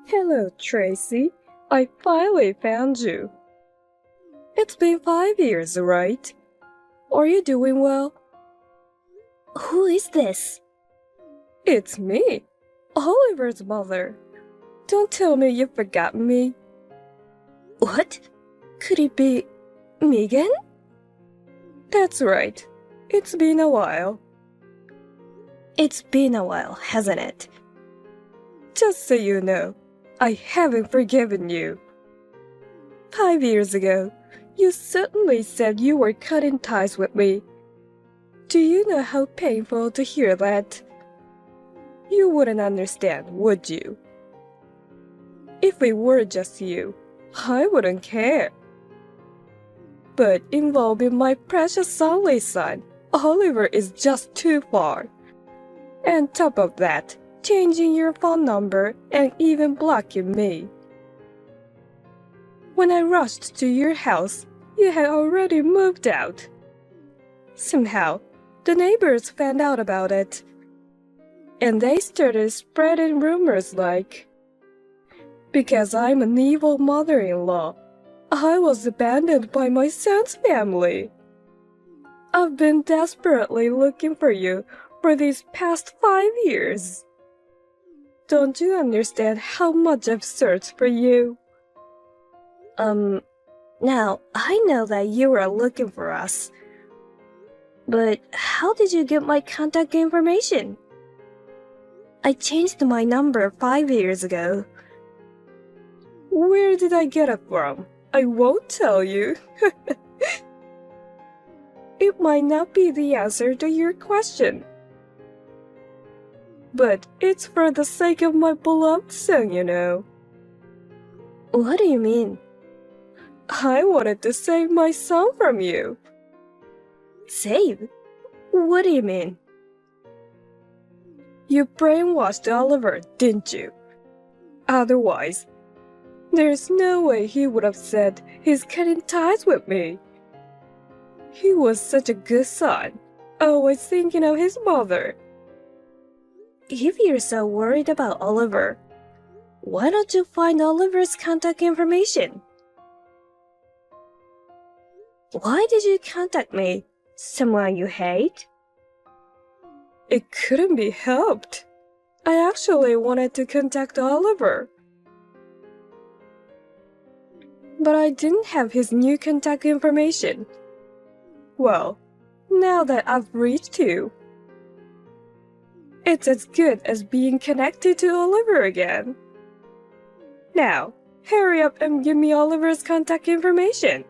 Hello, Tracy. I finally found you. It's been 5 years, right? Are you doing well? Who is this? It's me, Oliver's mother. Don't tell me you forgot me. What? Could it be Megan? That's right. It's been a while. It's been a while, hasn't it? Just so you know, I haven't forgiven you. 5 years ago, you certainly said you were cutting ties with me. Do you know how painful to hear that? You wouldn't understand, would you? If it were just you, I wouldn't care. But involving my precious only son, Oliver, is just too far. And top of that, changing your phone number and even blocking me. When I rushed to your house, you had already moved out. Somehow, the neighbors found out about it. And they started spreading rumors like, because I'm an evil mother-in-law, I was abandoned by my son's family. I've been desperately looking for you for these past 5 years. Don't you understand how much I've searched for you? Now, I know that you were looking for us. But how did you get my contact information? I changed my number 5 years ago. Where did I get it from? I won't tell you. It might not be the answer to your question. But it's for the sake of my beloved son, you know. What do you mean? I wanted to save my son from you. Save? What do you mean? You brainwashed Oliver, didn't you? Otherwise, there's no way he would have said he's cutting ties with me. He was such a good son, always thinking of his mother. If you're so worried about Oliver, why don't you find Oliver's contact information? Why did you contact me? Someone you hate? It couldn't be helped. I actually wanted to contact Oliver. But I didn't have his new contact information. Well, now that I've reached you, it's as good as being connected to Oliver again. Now, hurry up and give me Oliver's contact information.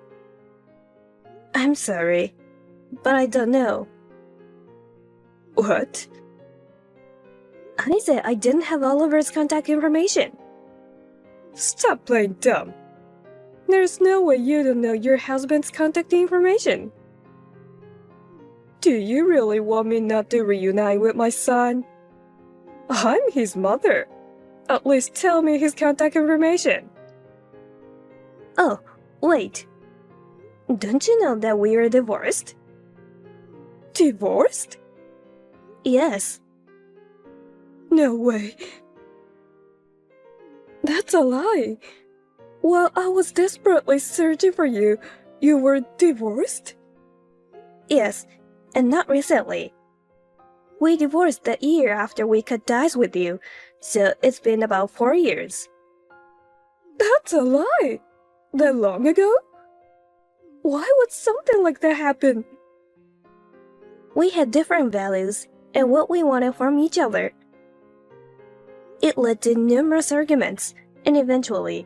I'm sorry, but I don't know. What? I said I didn't have Oliver's contact information. Stop playing dumb. There's no way you don't know your husband's contact information. Do you really want me not to reunite with my son? I'm his mother. At least tell me his contact information. Oh, wait. Don't you know that we are divorced? Divorced? Yes. No way. That's a lie. While I was desperately searching for you, you were divorced? Yes, and not recently. We divorced the year after we cut ties with you, so it's been about 4 years. That's a lie. That long ago? Why would something like that happen? We had different values and what we wanted from each other. It led to numerous arguments, and eventually,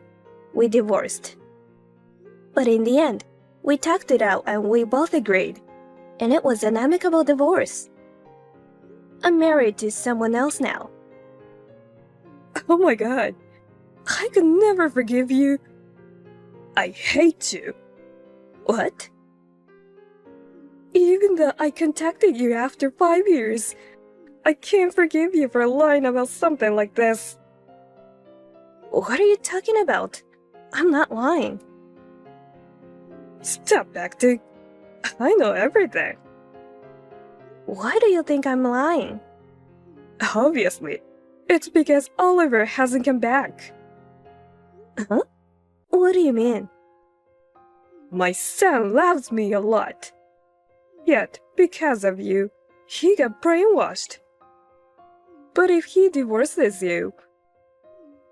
we divorced. But in the end, we talked it out and we both agreed, and it was an amicable divorce. I'm married to someone else now. Oh my god. I could never forgive you. I hate you. What? Even though I contacted you after 5 years, I can't forgive you for lying about something like this. What are you talking about? I'm not lying. Stop acting. I know everything. Why do you think I'm lying? Obviously, it's because Oliver hasn't come back. Huh? What do you mean? My son loves me a lot. Yet, because of you, he got brainwashed. But if he divorces you,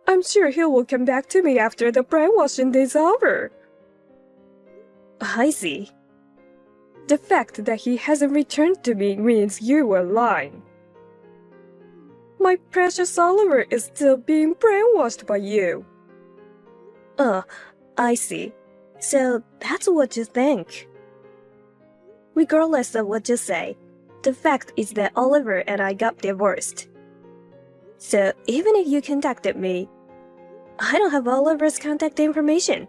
I'm sure he will come back to me after the brainwashing is over. I see. The fact that he hasn't returned to me means you were lying. My precious Oliver is still being brainwashed by you. Oh, I see. So that's what you think. Regardless of what you say, the fact is that Oliver and I got divorced. So even if you contacted me, I don't have Oliver's contact information.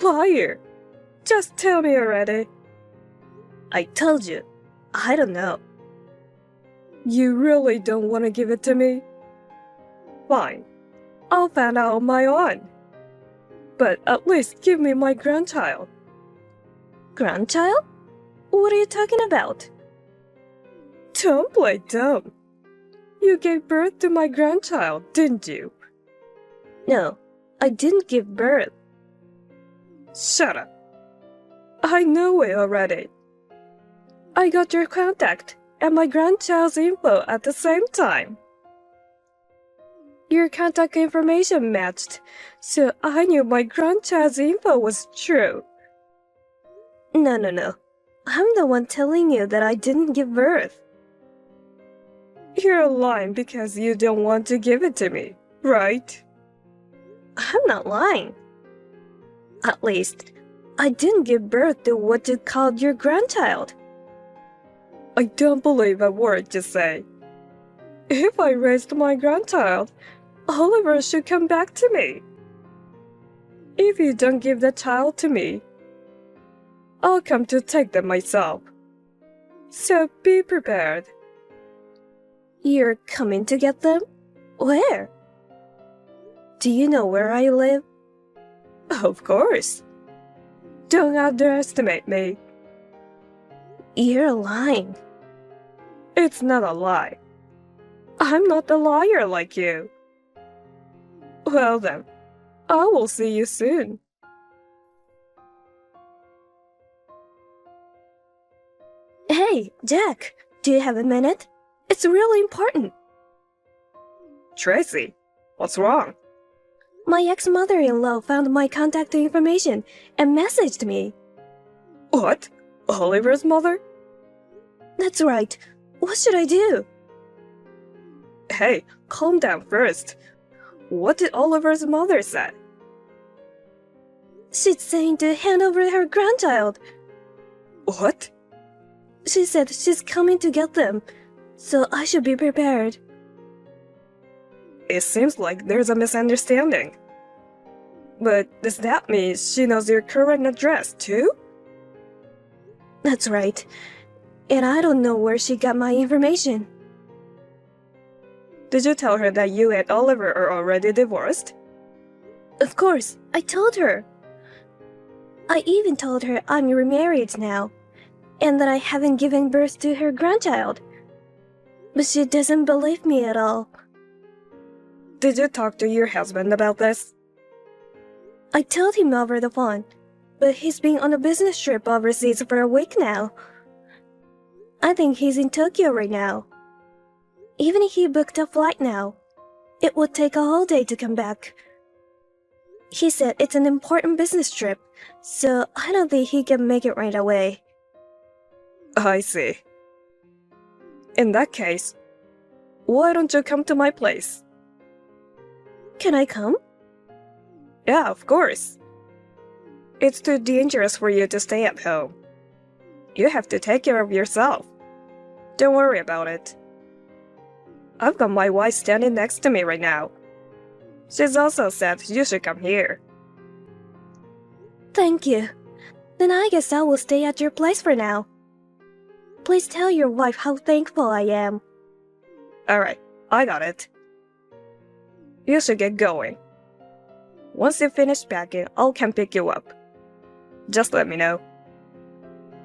Liar! Just tell me already. I told you, I don't know. You really don't want to give it to me? Fine. I'll find out on my own. But at least give me my grandchild. Grandchild? What are you talking about? Don't play dumb. You gave birth to my grandchild, didn't you? No, I didn't give birth. Shut up. I know it already. I got your contact and my grandchild's info at the same time. Your contact information matched, so I knew my grandchild's info was true. No. I'm the one telling you that I didn't give birth. You're lying because you don't want to give it to me, right? I'm not lying. At least, I didn't give birth to what you called your grandchild. I don't believe a word you say. If I raised my grandchild, Oliver should come back to me. If you don't give the child to me, I'll come to take them myself. So be prepared. You're coming to get them? Where? Do you know where I live? Of course. Don't underestimate me. You're lying. It's not a lie. I'm not a liar like you. Well then, I will see you soon. Hey, Jack, do you have a minute? It's really important. Tracy, what's wrong? My ex-mother-in-law found my contact information and messaged me. What? Oliver's mother? That's right. What should I do? Hey, calm down first. What did Oliver's mother say? She's saying to hand over her grandchild. What? She said she's coming to get them, so I should be prepared. It seems like there's a misunderstanding. But does that mean she knows your current address too? That's right. And I don't know where she got my information. Did you tell her that you and Oliver are already divorced? Of course, I told her. I even told her I'm remarried now, and that I haven't given birth to her grandchild. But she doesn't believe me at all. Did you talk to your husband about this? I told him over the phone, but he's been on a business trip overseas for a week now. I think he's in Tokyo right now. Even if he booked a flight now, it would take a whole day to come back. He said it's an important business trip, so I don't think he can make it right away. I see. In that case, why don't you come to my place? Can I come? Yeah, of course. It's too dangerous for you to stay at home. You have to take care of yourself. Don't worry about it. I've got my wife standing next to me right now. She's also said you should come here. Thank you. Then I guess I will stay at your place for now. Please tell your wife how thankful I am. Alright, I got it. You should get going. Once you finish packing, I'll come pick you up. Just let me know.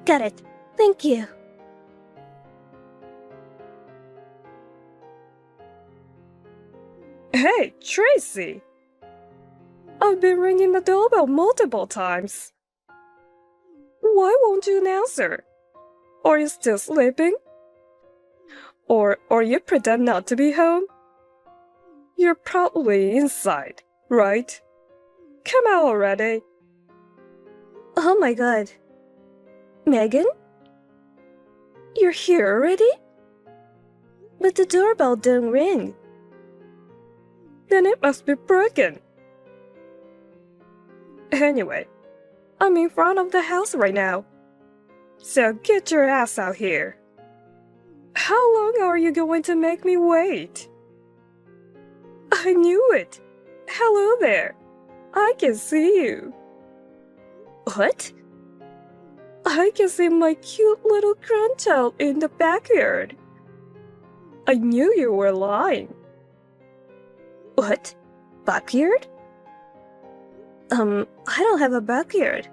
Got it. Thank you. Hey, Tracy! I've been ringing the doorbell multiple times. Why won't you answer? Are you still sleeping? Or you pretend not to be home? You're probably inside, right? Come out already. Oh my god. Megan? You're here already? But the doorbell didn't ring. Then it must be broken. Anyway, I'm in front of the house right now. So get your ass out here. How long are you going to make me wait? I knew it. Hello there. I can see you. What? I can see my cute little grandchild in the backyard. I knew you were lying. What? Backyard? I don't have a backyard.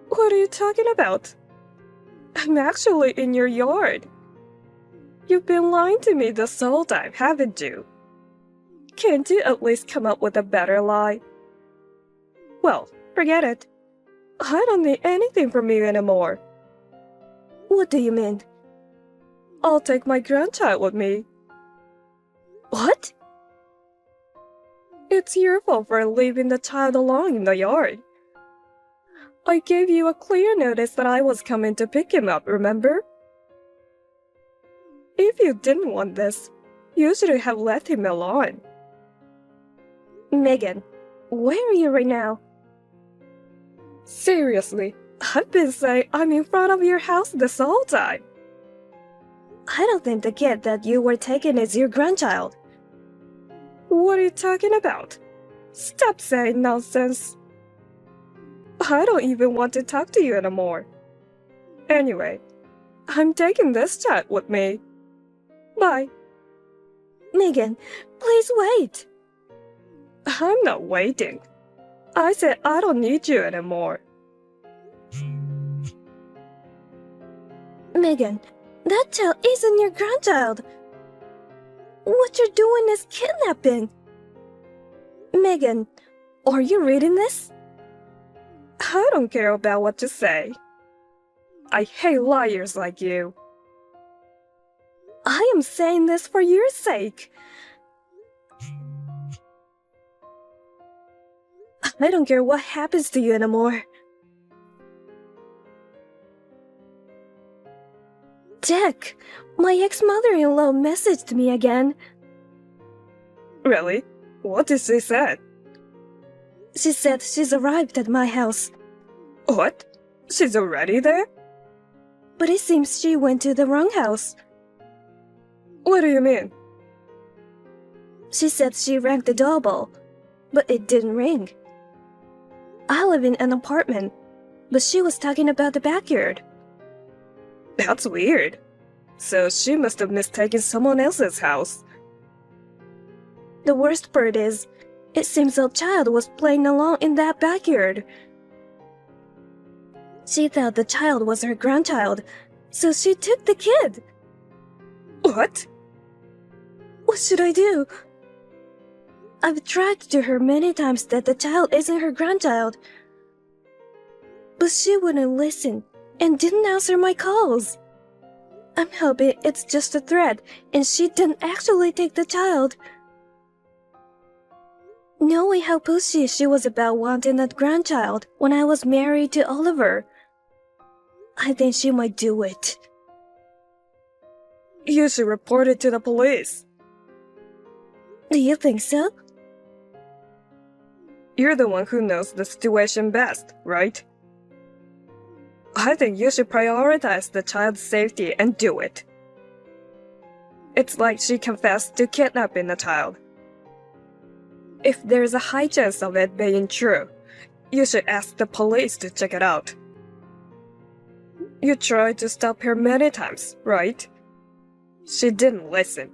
What are you talking about? I'm actually in your yard. You've been lying to me this whole time, haven't you? Can't you at least come up with a better lie? Well, forget it. I don't need anything from you anymore. What do you mean? I'll take my grandchild with me. What? It's your fault for leaving the child alone in the yard. I gave you a clear notice that I was coming to pick him up, remember? If you didn't want this, you should have left him alone. Megan, where are you right now? Seriously, I've been saying I'm in front of your house this whole time. I don't think the kid that you were taking is your grandchild. What are you talking about? Stop saying nonsense. I don't even want to talk to you anymore. Anyway, I'm taking this child with me. Bye. Megan, please wait. I'm not waiting. I said I don't need you anymore. Megan, that child isn't your grandchild. What you're doing is kidnapping. Megan, are you reading this? I don't care about what you say. I hate liars like you. I am saying this for your sake. I don't care what happens to you anymore. Jack, my ex-mother-in-law messaged me again. Really? What did she say? She said she's arrived at my house. What? She's already there? But it seems she went to the wrong house. What do you mean? She said she rang the doorbell, but it didn't ring. I live in an apartment, but she was talking about the backyard. That's weird. So she must have mistaken someone else's house. The worst part is, it seems a child was playing along in that backyard. She thought the child was her grandchild, so she took the kid. What? What should I do? I've tried to her many times that the child isn't her grandchild. But she wouldn't listen and didn't answer my calls. I'm hoping it's just a threat and she didn't actually take the child. Knowing how pushy she was about wanting a grandchild when I was married to Oliver, I think she might do it. You should report it to the police. Do you think so? You're the one who knows the situation best, right? I think you should prioritize the child's safety and do it. It's like she confessed to kidnapping the child. If there's a high chance of it being true, you should ask the police to check it out. You tried to stop her many times, right? She didn't listen.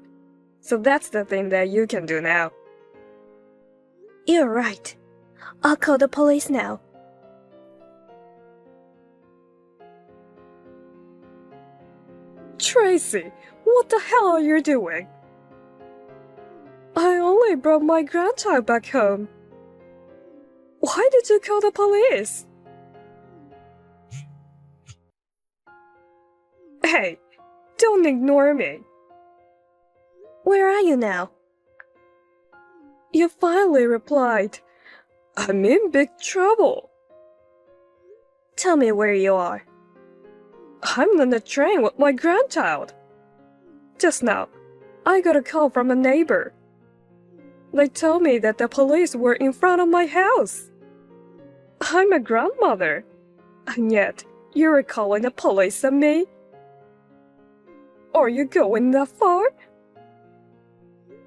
So that's the thing that you can do now. You're right. I'll call the police now. Tracy, what the hell are you doing? I only brought my grandchild back home. Why did you call the police? Hey, don't ignore me. Where are you now? You finally replied. I'm in big trouble. Tell me where you are. I'm on the train with my grandchild. Just now, I got a call from a neighbor. They told me that the police were in front of my house. I'm a grandmother, and yet you were calling the police on me? Are you going that far?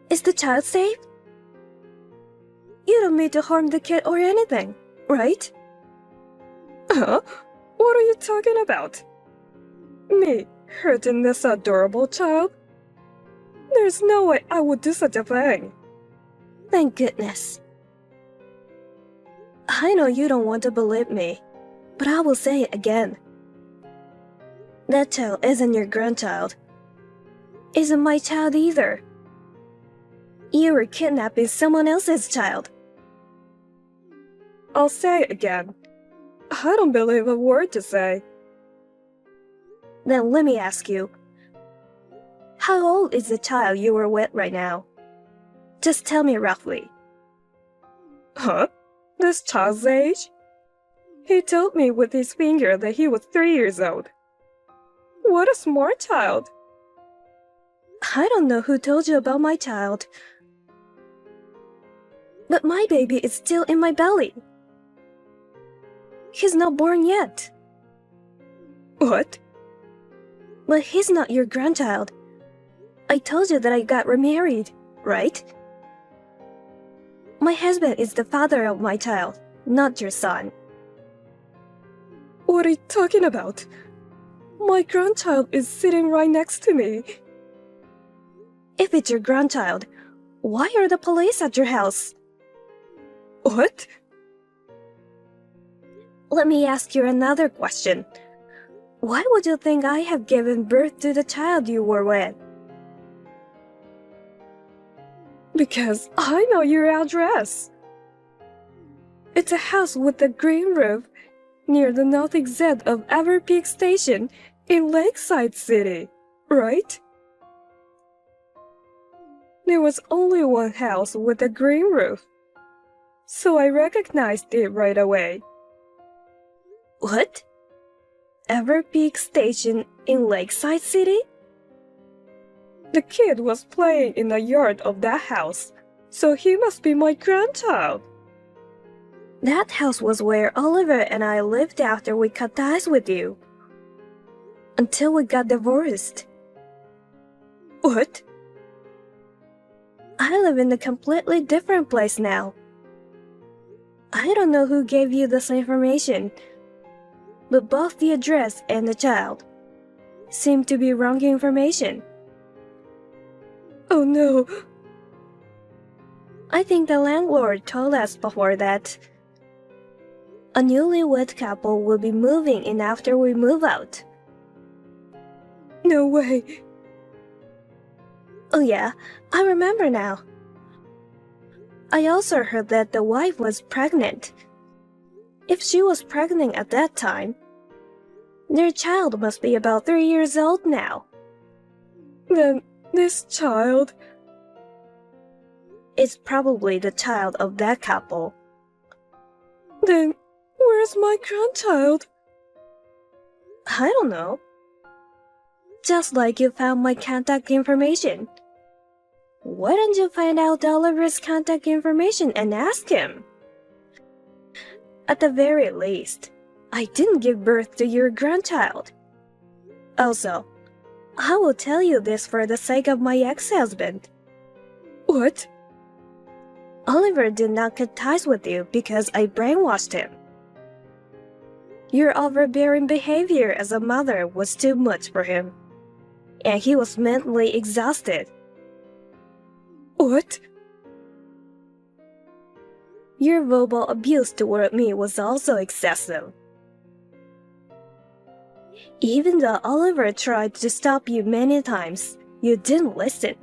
Is the child safe? You don't mean to harm the kid or anything, right? Huh? What are you talking about? Me hurting this adorable child? There's no way I would do such a thing. Thank goodness. I know you don't want to believe me, but I will say it again. That child isn't your grandchild. Isn't my child either. You were kidnapping someone else's child. I'll say it again. I don't believe a word you say. Then let me ask you, how old is the child you were with right now? Just tell me roughly. Huh? This child's age? He told me with his finger that he was 3 years old. What a smart child. I don't know who told you about my child. But my baby is still in my belly. He's not born yet. What? But he's not your grandchild. I told you that I got remarried, right? My husband is the father of my child, not your son. What are you talking about? My grandchild is sitting right next to me. If it's your grandchild, why are the police at your house? What? Let me ask you another question. Why would you think I have given birth to the child you were with? Because I know your address. It's a house with a green roof near the north exit of Everpeak Station in Lakeside City, right? There was only one house with a green roof, so I recognized it right away. What? Everpeak Station in Lakeside City? The kid was playing in the yard of that house, so he must be my grandchild. That house was where Oliver and I lived after we cut ties with you. Until we got divorced. What? I live in a completely different place now. I don't know who gave you this information, but both the address and the child seem to be wrong information. Oh no. I think the landlord told us before that a newlywed couple will be moving in after we move out. No way. Oh yeah, I remember now. I also heard that the wife was pregnant. If she was pregnant at that time, their child must be about 3 years old now. Then this child... It's probably the child of that couple. Then where's my grandchild? I don't know. Just like you found my contact information. Why don't you find out Oliver's contact information and ask him? At the very least, I didn't give birth to your grandchild. Also, I will tell you this for the sake of my ex-husband. What? Oliver did not cut ties with you because I brainwashed him. Your overbearing behavior as a mother was too much for him, and he was mentally exhausted. What? Your verbal abuse toward me was also excessive. Even though Oliver tried to stop you many times, you didn't listen.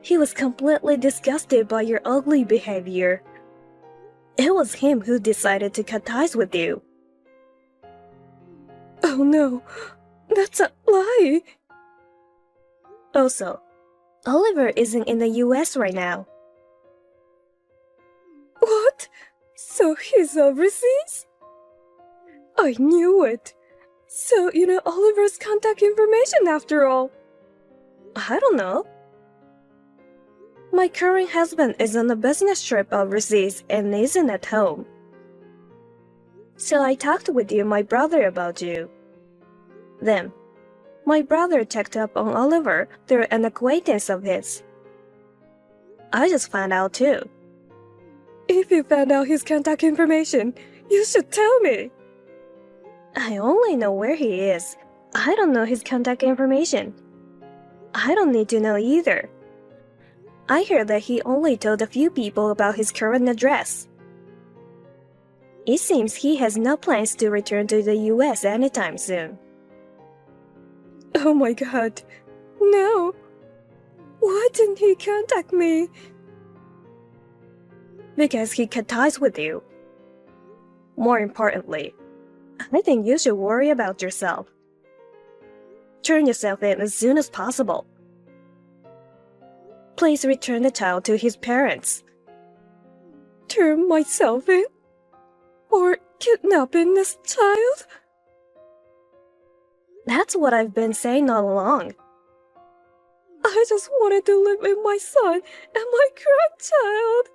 He was completely disgusted by your ugly behavior, It was him who decided to cut ties with you. Oh no, that's a lie. Also, Oliver isn't in the US right now. What? So he's overseas? I knew it. So you know Oliver's contact information after all. I don't know. My current husband is on a business trip overseas and isn't at home. So I talked with my brother about you. Then, my brother checked up on Oliver through an acquaintance of his. I just found out too. If you found out his contact information, you should tell me. I only know where he is. I don't know his contact information. I don't need to know either. I heard that he only told a few people about his current address. It seems he has no plans to return to the US anytime soon. Oh my god. No. Why didn't he contact me? Because he cut ties with you. More importantly, I think you should worry about yourself. Turn yourself in as soon as possible. Please return the child to his parents. Turn myself in? Or kidnapping this child? That's what I've been saying all along. I just wanted to live with my son and my grandchild.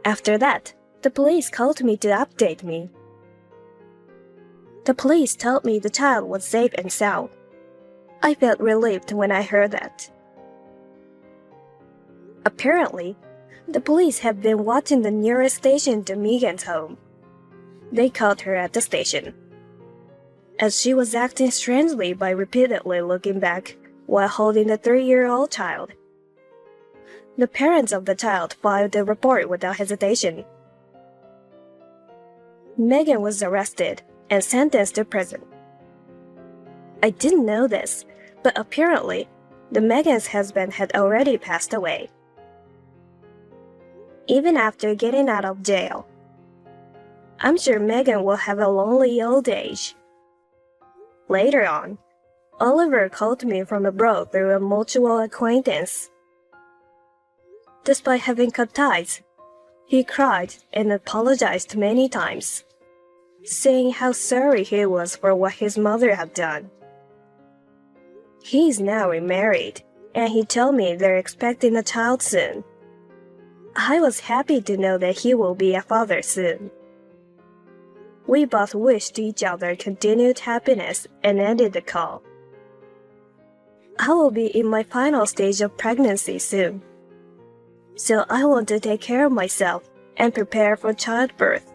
After that, the police called me to update me. The police told me the child was safe and sound. I felt relieved when I heard that. Apparently, the police have been watching the nearest station to Megan's home. They caught her at the station, as she was acting strangely by repeatedly looking back while holding the 3-year-old child. The parents of the child filed a report without hesitation. Megan was arrested and sentenced to prison. I didn't know this, but apparently, the Megan's husband had already passed away. Even after getting out of jail, I'm sure Megan will have a lonely old age. Later on, Oliver called me from abroad through a mutual acquaintance. Despite having cut ties, he cried and apologized many times, saying how sorry he was for what his mother had done. He is now remarried, and he told me they're expecting a child soon. I was happy to know that he will be a father soon. We both wished each other continued happiness and ended the call. I will be in my final stage of pregnancy soon, so I want to take care of myself and prepare for childbirth.